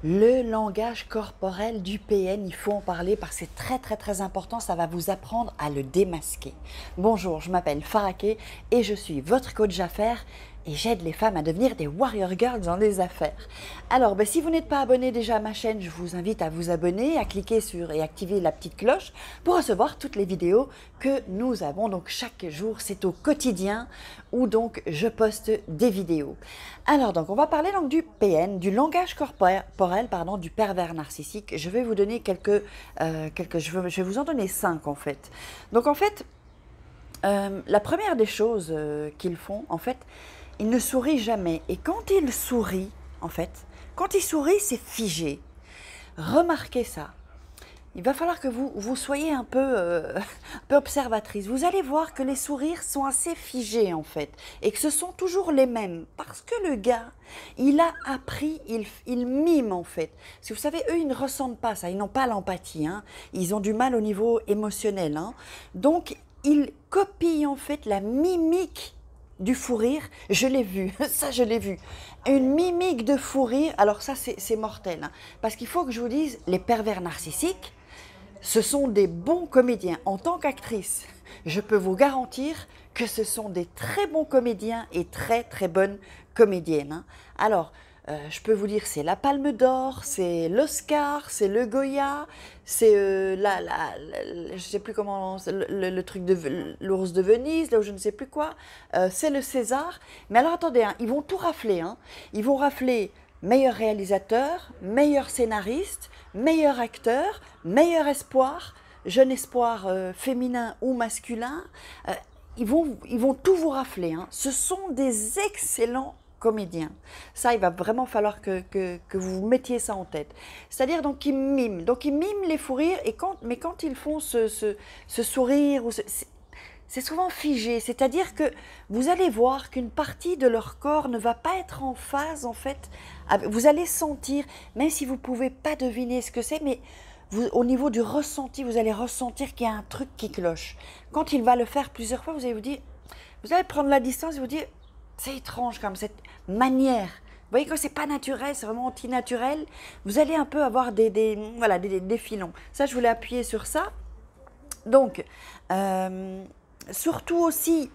Le langage corporel du PN, il faut en parler parce que c'est très important, ça va vous apprendre à le démasquer. Bonjour, je m'appelle Faraké et je suis votre coach d'affaires et j'aide les femmes à devenir des warrior girls dans les affaires. Alors, si vous n'êtes pas abonné déjà à ma chaîne, je vous invite à vous abonner, à cliquer sur et activer la petite cloche pour recevoir toutes les vidéos que nous avons. Donc chaque jour, c'est au quotidien où donc je poste des vidéos. Alors donc, on va parler donc du PN, du langage corporel, pardon, du pervers narcissique. Je vais vous donner je vais vous en donner 5 en fait. Donc en fait, la première des choses qu'ils font, en fait, ils ne sourient jamais. Et quand ils sourient, en fait, quand ils sourient, c'est figé. Remarquez ça. Il va falloir que vous soyez un peu observatrice. Vous allez voir que les sourires sont assez figés en fait et que ce sont toujours les mêmes parce que le gars, il a appris, il mime en fait. Si vous savez, eux, ils ne ressentent pas ça, ils n'ont pas l'empathie, hein. Ils ont du mal au niveau émotionnel, hein. Donc, ils copient en fait la mimique du fou rire, je l'ai vu, ça je l'ai vu. Une mimique de fou rire, alors ça c'est mortel, hein, parce qu'il faut que je vous dise, les pervers narcissiques, ce sont des bons comédiens. En tant qu'actrice, je peux vous garantir que ce sont des très bons comédiens et très bonnes comédiennes, hein. Alors, je peux vous dire, c'est la Palme d'Or, c'est l'Oscar, c'est le Goya, c'est je ne sais plus comment, le truc de l'ours de Venise, là où je ne sais plus quoi, c'est le César. Mais alors attendez, hein, ils vont tout rafler, hein. Ils vont rafler meilleur réalisateur, meilleur scénariste, meilleur acteur, meilleur espoir, jeune espoir féminin ou masculin. Ils vont tout vous rafler, hein. Ce sont des excellents comédiens. Ça, il va vraiment falloir que vous mettiez ça en tête. C'est-à-dire, donc, ils miment. Donc, ils miment les fous rires, mais quand ils font ce sourire, c'est souvent figé. C'est-à-dire que vous allez voir qu'une partie de leur corps ne va pas être en phase, en fait. Vous allez sentir, même si vous ne pouvez pas deviner ce que c'est, mais au niveau du ressenti, vous allez ressentir qu'il y a un truc qui cloche. Quand il va le faire plusieurs fois, vous allez prendre la distance et vous dire, c'est étrange comme cette manière. Vous voyez que c'est pas naturel, c'est vraiment anti-naturel. Vous allez un peu avoir des filons. Ça, je voulais appuyer sur ça. Donc, surtout aussi,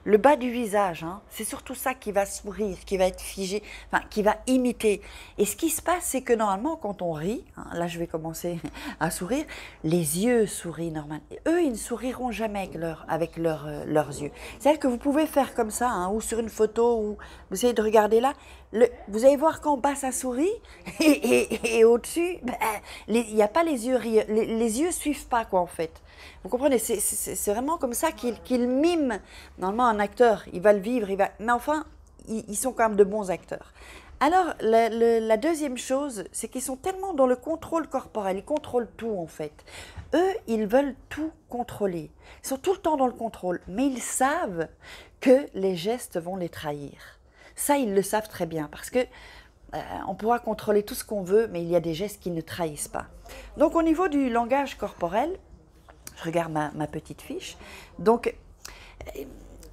le bas du visage, hein, c'est surtout ça qui va sourire, qui va être figé, enfin, qui va imiter. Et ce qui se passe, c'est que normalement, quand on rit, hein, là je vais commencer à sourire, les yeux sourient normalement. Eux, ils ne souriront jamais avec leurs yeux. C'est-à-dire que vous pouvez faire comme ça, hein, ou sur une photo, ou vous essayez de regarder là, vous allez voir qu'en bas ça sourit, et au-dessus, il n'y a pas les yeux rire, les yeux suivent pas quoi en fait. Vous comprenez, c'est vraiment comme ça qu'ils miment. Normalement, un acteur, il va le vivre, mais enfin, ils sont quand même de bons acteurs. Alors, la deuxième chose, c'est qu'ils sont tellement dans le contrôle corporel, ils contrôlent tout en fait. Eux, ils veulent tout contrôler. Ils sont tout le temps dans le contrôle, mais ils savent que les gestes vont les trahir. Ça, ils le savent très bien parce que on pourra contrôler tout ce qu'on veut, mais il y a des gestes qui ne trahissent pas. Donc, au niveau du langage corporel, je regarde ma petite fiche. Donc,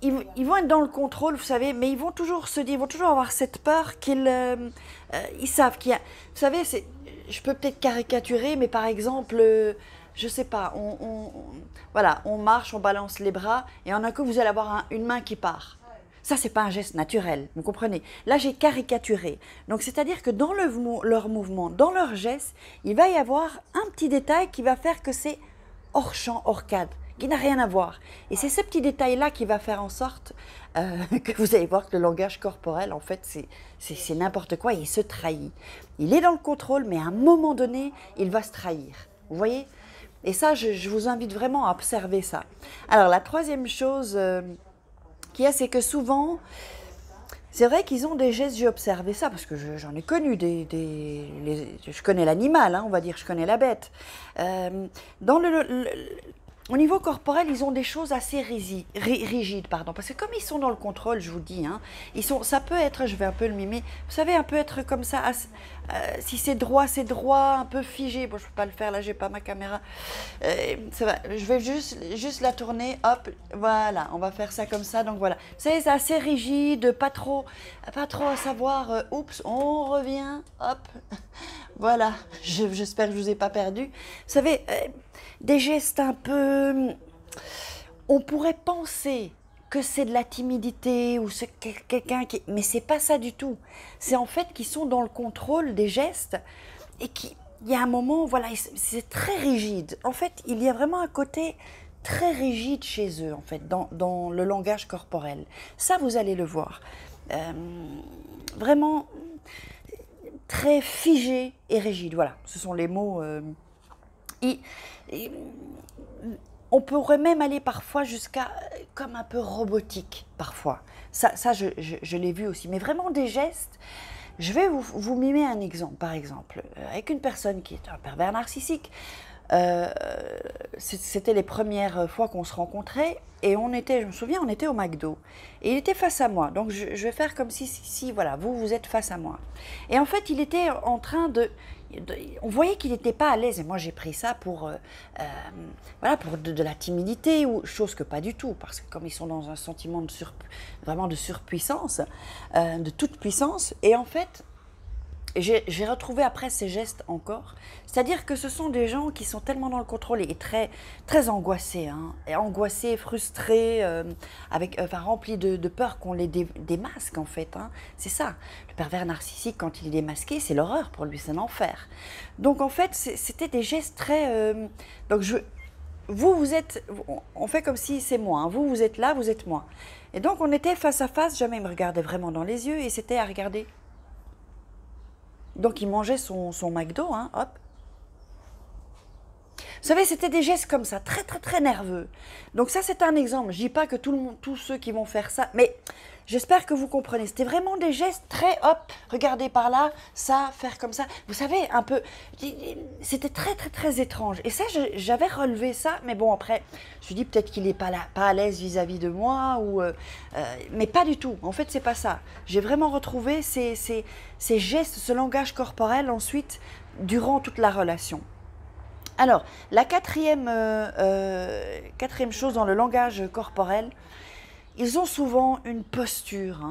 ils vont être dans le contrôle, vous savez, mais ils vont toujours se dire, ils vont toujours avoir cette peur qu'ils ils savent qu'il y a... Vous savez, je peux peut-être caricaturer, mais par exemple, je sais pas, voilà, on marche, on balance les bras, et en un coup, vous allez avoir une main qui part. Ça, c'est pas un geste naturel, vous comprenez? Là, j'ai caricaturé. Donc, c'est-à-dire que dans leur mouvement, dans leur geste, il va y avoir un petit détail qui va faire que c'est hors champ, hors cadre, qui n'a rien à voir. Et c'est ce petit détail-là qui va faire en sorte que vous allez voir que le langage corporel, en fait, c'est n'importe quoi et il se trahit. Il est dans le contrôle, mais à un moment donné, il va se trahir. Vous voyez? Et ça, je vous invite vraiment à observer ça. Alors, la troisième chose qu'il y a, c'est que souvent, c'est vrai qu'ils ont des gestes, j'ai observé ça, parce que j'en ai connu je connais l'animal, hein, on va dire, je connais la bête. Au niveau corporel, ils ont des choses assez rigides, pardon, parce que comme ils sont dans le contrôle, je vous dis, hein, ça peut être, je vais un peu le mimer, vous savez, un peu être comme ça, si c'est droit, un peu figé, bon, je ne peux pas le faire, là, j'ai pas ma caméra, ça va, je vais juste la tourner, hop, voilà, on va faire ça comme ça, donc voilà, vous savez, c'est assez rigide, pas trop à savoir, oups, on revient, hop, Voilà, j'espère que je ne vous ai pas perdu. Vous savez, des gestes un peu... On pourrait penser que c'est de la timidité ou c'est quelqu'un qui... Mais c'est pas ça du tout. C'est en fait qu'ils sont dans le contrôle des gestes et il y a un moment, voilà, c'est très rigide. En fait, il y a vraiment un côté très rigide chez eux, en fait, dans le langage corporel. Ça, vous allez le voir. Vraiment très figé et rigide. Voilà, ce sont les mots. Et- et on pourrait même aller parfois jusqu'à comme un peu robotique, parfois. Ça je l'ai vu aussi. Mais vraiment des gestes. Je vais vous mimer un exemple, par exemple, avec une personne qui est un pervers narcissique. Euh, C'était les premières fois qu'on se rencontrait et on était, je me souviens, on était au McDo et il était face à moi. Donc je vais faire comme si voilà, vous êtes face à moi. Et en fait, il était en train on voyait qu'il n'était pas à l'aise et moi j'ai pris ça pour voilà, pour de la timidité ou chose que pas du tout, parce que comme ils sont dans un sentiment de vraiment de surpuissance, de toute puissance, et en fait j'ai retrouvé après ces gestes encore. C'est-à-dire que ce sont des gens qui sont tellement dans le contrôle et très, très angoissés, hein, et angoissés, frustrés, enfin, remplis de peur qu'on les démasque en fait. Hein. C'est ça. Le pervers narcissique, quand il est démasqué, c'est l'horreur pour lui, c'est l'enfer. Donc en fait, c'était des gestes très... donc vous êtes... On fait comme si c'est moi. Hein. Vous êtes là, vous êtes moi. Et donc on était face à face, jamais il me regardait vraiment dans les yeux et c'était à regarder. Donc il mangeait son McDo, hein, hop. Vous savez, c'était des gestes comme ça, très très très nerveux. Donc ça, c'est un exemple. Je dis pas que tous ceux qui vont faire ça, mais j'espère que vous comprenez. C'était vraiment des gestes très, hop, regardez par là, ça, faire comme ça. Vous savez, un peu, c'était très très très étrange. Et ça, j'avais relevé ça, mais bon, après, je me suis dit peut-être qu'il n'est pas à l'aise vis-à-vis de moi, mais pas du tout. En fait, c'est pas ça. J'ai vraiment retrouvé ces gestes, ce langage corporel ensuite, durant toute la relation. Alors, la quatrième chose dans le langage corporel, ils ont souvent une posture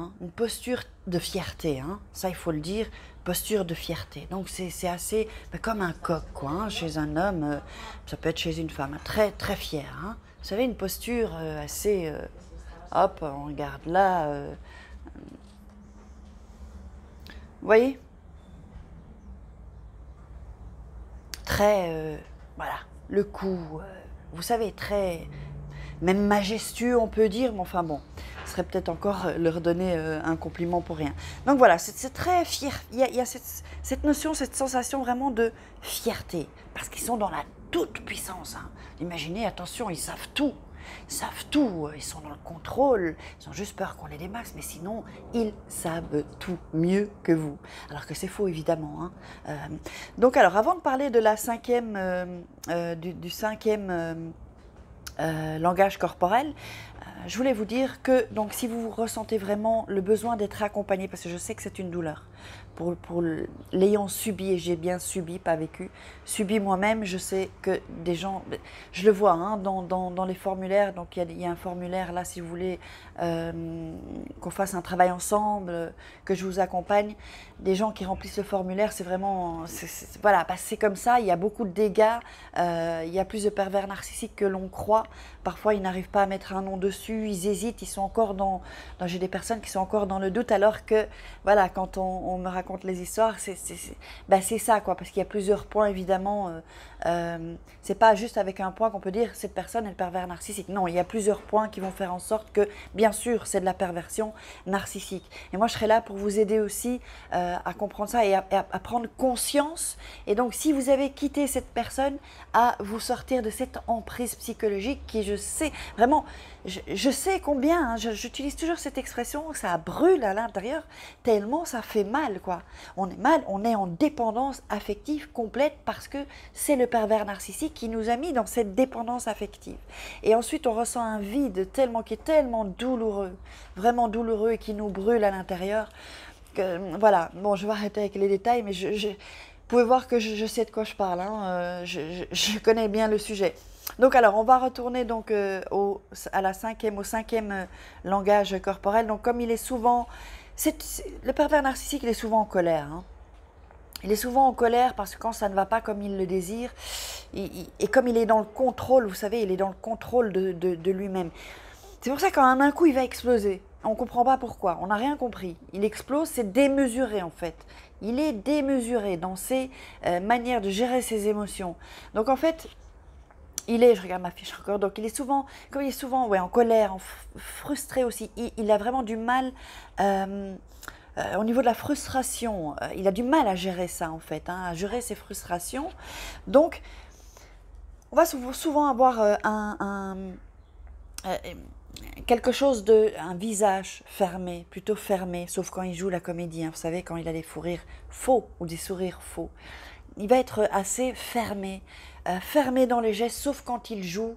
de fierté, hein, ça il faut le dire, posture de fierté. Donc c'est assez comme un coq, quoi, hein, chez un homme, ça peut être chez une femme, hein, très très fier. Hein. Vous savez, une posture assez, hop, on regarde là, vous voyez, très, voilà, le cou, vous savez, très, même majestueux, on peut dire, mais enfin bon, ce serait peut-être encore leur donner un compliment pour rien. Donc voilà, c'est très fier, il y a cette notion, cette sensation vraiment de fierté, parce qu'ils sont dans la toute puissance. Hein. Imaginez, attention, ils savent tout, ils sont dans le contrôle, ils ont juste peur qu'on les démaxe, mais sinon, ils savent tout mieux que vous. Alors que c'est faux, évidemment. Hein. Donc alors, avant de parler de la du cinquième langage corporel, je voulais vous dire que donc, si vous ressentez vraiment le besoin d'être accompagné, parce que je sais que c'est une douleur, pour l'ayant subi, et j'ai bien subi, pas vécu, subi moi-même, je sais que des gens, je le vois hein, dans les formulaires, donc il y a un formulaire là si vous voulez qu'on fasse un travail ensemble, que je vous accompagne, des gens qui remplissent le formulaire, c'est vraiment, voilà, c'est comme ça, il y a beaucoup de dégâts, il y a plus de pervers narcissiques que l'on croit, parfois ils n'arrivent pas à mettre un nom dessus, ils hésitent, ils sont encore j'ai des personnes qui sont encore dans le doute, alors que, voilà, quand on me raconte les histoires, c'est ça, quoi, parce qu'il y a plusieurs points, évidemment, c'est pas juste avec un point qu'on peut dire cette personne est le pervers narcissique. Non, il y a plusieurs points qui vont faire en sorte que, bien sûr, c'est de la perversion narcissique. Et moi, je serai là pour vous aider aussi à comprendre ça et à prendre conscience. Et donc, si vous avez quitté cette personne, à vous sortir de cette emprise psychologique qui, je sais, vraiment, je sais combien, hein, j'utilise toujours cette expression, ça brûle à l'intérieur, tellement ça fait mal, quoi. On est mal, on est en dépendance affective complète parce que c'est le pervers narcissique qui nous a mis dans cette dépendance affective. Et ensuite, on ressent un vide qui est tellement douloureux, vraiment douloureux et qui nous brûle à l'intérieur. Voilà, bon, je vais arrêter avec les détails, mais vous pouvez voir que je sais de quoi je parle, hein, je connais bien le sujet. Donc alors, on va retourner donc au cinquième langage corporel. Donc comme il est souvent, le pervers narcissique, il est souvent en colère. Hein. Il est souvent en colère parce que quand ça ne va pas comme il le désire, et comme il est dans le contrôle, vous savez, il est dans le contrôle de lui-même. C'est pour ça qu'un coup, il va exploser. On ne comprend pas pourquoi, on n'a rien compris. Il explose, c'est démesuré en fait. Il est démesuré dans ses manières de gérer ses émotions. Donc en fait, je regarde ma fiche encore, donc il est souvent, comme il est souvent ouais, en colère, frustré aussi, il a vraiment du mal au niveau de la frustration. Il a du mal à gérer ça en fait, hein, à gérer ses frustrations. Donc, on va souvent avoir euh, quelque chose un visage fermé, plutôt fermé, sauf quand il joue la comédie, hein, vous savez, quand il a des fous rires faux ou des sourires faux. Il va être assez fermé, fermé dans les gestes, sauf quand il joue.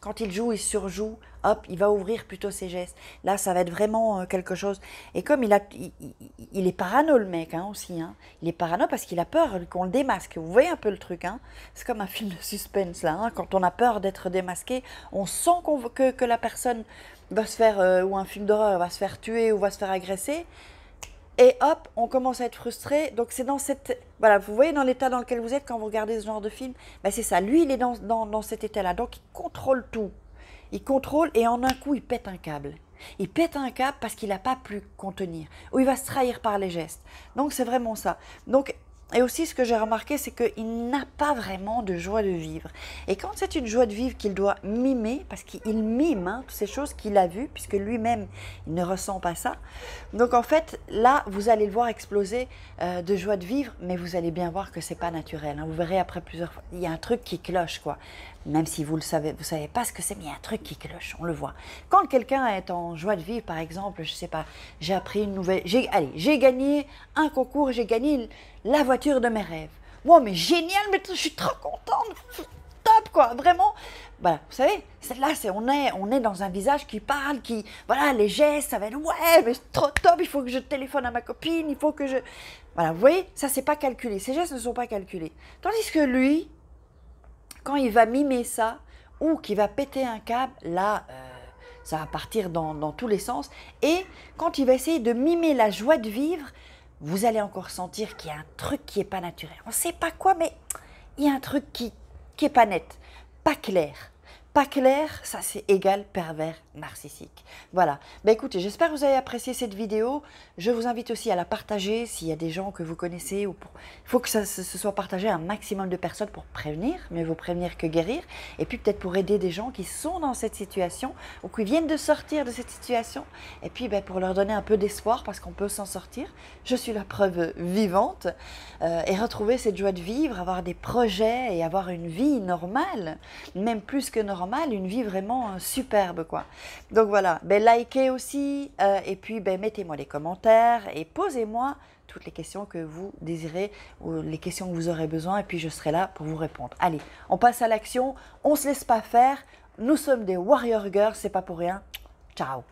Quand il joue, il surjoue, hop, il va ouvrir plutôt ses gestes. Là, ça va être vraiment quelque chose. Et comme il est parano, le mec, hein, aussi. Hein. Il est parano parce qu'il a peur qu'on le démasque. Vous voyez un peu le truc, hein. C'est comme un film de suspense, là. Hein. Quand on a peur d'être démasqué, on sent que la personne va se faire, ou un film d'horreur, va se faire tuer ou va se faire agresser. Et hop, on commence à être frustré. Donc c'est dans cette... Voilà, vous voyez dans l'état dans lequel vous êtes quand vous regardez ce genre de film. Ben c'est ça, lui il est dans cet état-là. Donc il contrôle tout. Il contrôle et en un coup il pète un câble. Il pète un câble parce qu'il n'a pas pu contenir. Ou il va se trahir par les gestes. Donc c'est vraiment ça. Donc... Et aussi, ce que j'ai remarqué, c'est qu'il n'a pas vraiment de joie de vivre. Et quand c'est une joie de vivre qu'il doit mimer, parce qu'il mime hein, toutes ces choses qu'il a vues, puisque lui-même, il ne ressent pas ça. Donc en fait, là, vous allez le voir exploser de joie de vivre, mais vous allez bien voir que c'est pas naturel. Hein. Vous verrez après plusieurs fois, il y a un truc qui cloche, quoi. Même si vous savez pas ce que c'est, mais il y a un truc qui cloche, on le voit. Quand quelqu'un est en joie de vivre, par exemple, je sais pas, j'ai appris une nouvelle, j'ai gagné un concours, j'ai gagné la voiture de mes rêves. Wow, mais génial, mais je suis trop contente, top quoi, vraiment. Voilà, vous savez, là, on est dans un visage qui parle, voilà, les gestes, ça va être, ouais, mais c'est trop top, il faut que je téléphone à ma copine, il faut que je... Voilà, vous voyez, ça, c'est pas calculé, ces gestes ne sont pas calculés. Tandis que lui, quand il va mimer ça, ou qu'il va péter un câble, là, ça va partir dans tous les sens. Et quand il va essayer de mimer la joie de vivre, vous allez encore sentir qu'il y a un truc qui n'est pas naturel. On ne sait pas quoi, mais il y a un truc qui n'est pas net, pas clair. Pas clair, ça c'est égal pervers narcissique. Voilà. Ben écoutez, j'espère que vous avez apprécié cette vidéo. Je vous invite aussi à la partager s'il y a des gens que vous connaissez. Il faut que ça se soit partagé à un maximum de personnes pour prévenir, mieux vaut prévenir que guérir. Et puis peut-être pour aider des gens qui sont dans cette situation ou qui viennent de sortir de cette situation. Et puis ben, pour leur donner un peu d'espoir parce qu'on peut s'en sortir. Je suis la preuve vivante. Et retrouver cette joie de vivre, avoir des projets et avoir une vie normale, même plus que normale. Une vie vraiment superbe quoi. Donc voilà, ben, likez aussi et puis ben, mettez-moi des commentaires et posez-moi toutes les questions que vous désirez ou les questions que vous aurez besoin et puis je serai là pour vous répondre. Allez, on passe à l'action, on ne se laisse pas faire, nous sommes des warrior girls, c'est pas pour rien. Ciao.